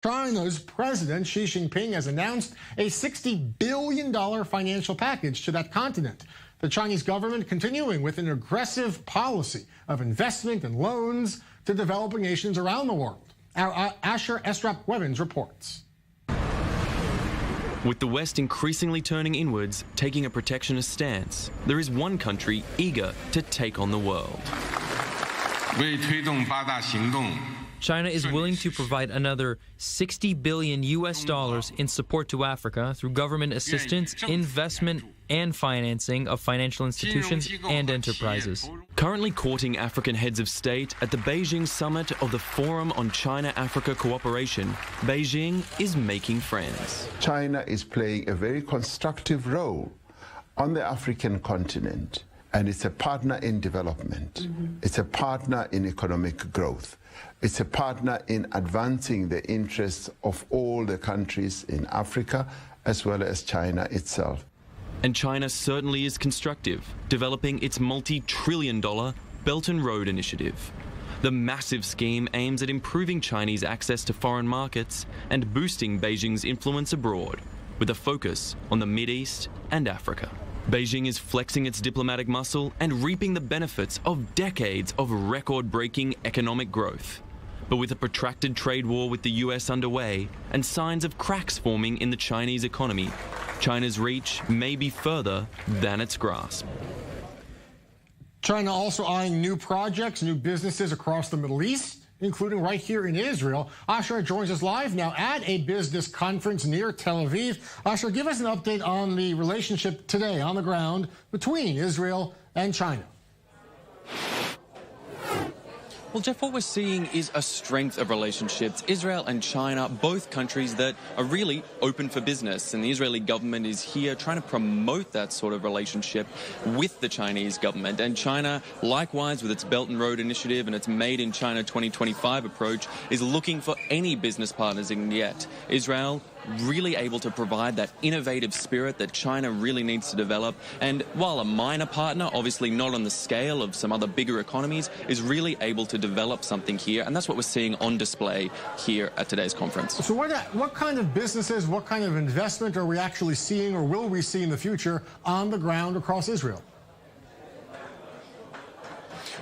China's President Xi Jinping has announced a $60 billion financial package to that continent. The Chinese government continuing with an aggressive policy of investment and loans to developing nations around the world. Our Westropp-Evans reports. With the West increasingly turning inwards, taking a protectionist stance, there is one country eager to take on the world. China is willing to provide another $60 billion in support to Africa through government assistance, investment, and financing of financial institutions and enterprises. Currently courting African heads of state at the Beijing summit of the Forum on China-Africa Cooperation, Beijing is making friends. China is playing a very constructive role on the African continent, and it's a partner in development. It's a partner in economic growth. It's a partner in advancing the interests of all the countries in Africa, as well as China itself. And China certainly is constructive, developing its multi-trillion-dollar Belt and Road Initiative. The massive scheme aims at improving Chinese access to foreign markets and boosting Beijing's influence abroad, with a focus on the Mideast and Africa. Beijing is flexing its diplomatic muscle and reaping the benefits of decades of record-breaking economic growth. But with a protracted trade war with the US underway and signs of cracks forming in the Chinese economy, China's reach may be further than its grasp. China also eyeing new projects, new businesses across the Middle East, including right here in Israel. Asher joins us live now at a business conference near Tel Aviv. Asher, give us an update on the relationship today on the ground between Israel and China. Well, Jeff, what we're seeing is a strength of relationships. Israel and China, both countries that are really open for business, and the Israeli government is here trying to promote that sort of relationship with the Chinese government. And China, likewise, with its Belt and Road Initiative and its Made in China 2025 approach, is looking for any business partners it can get. Israel really able to provide that innovative spirit that China really needs to develop. And while a minor partner, obviously not on the scale of some other bigger economies, is really able to develop something here. And that's what we're seeing on display here at today's conference. So what kind of businesses, what kind of investment are we actually seeing or will we see in the future on the ground across Israel?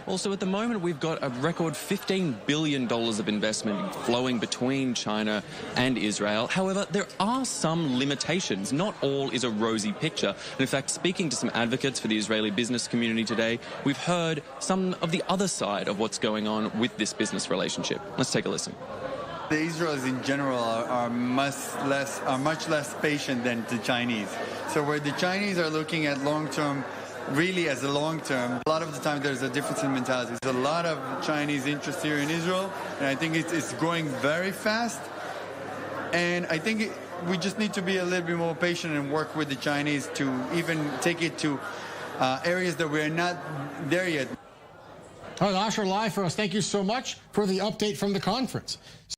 Well, so at the moment, we've got a record $15 billion of investment flowing between China and Israel. However, there are some limitations. Not all is a rosy picture. And in fact, speaking to some advocates for the Israeli business community today, we've heard some of the other side of what's going on with this business relationship. Let's take a listen. The Israelis in general are much less patient than the Chinese. So where the Chinese are looking at long-term, really as a long-term, a lot of the time there's a difference in mentality. There's a lot of Chinese interest here in Israel, and I think it's growing very fast. And I think we just need to be a little bit more patient and work with the Chinese to even take it to areas that we're not there yet. All right, Asher, live for us. Thank you so much for the update from the conference.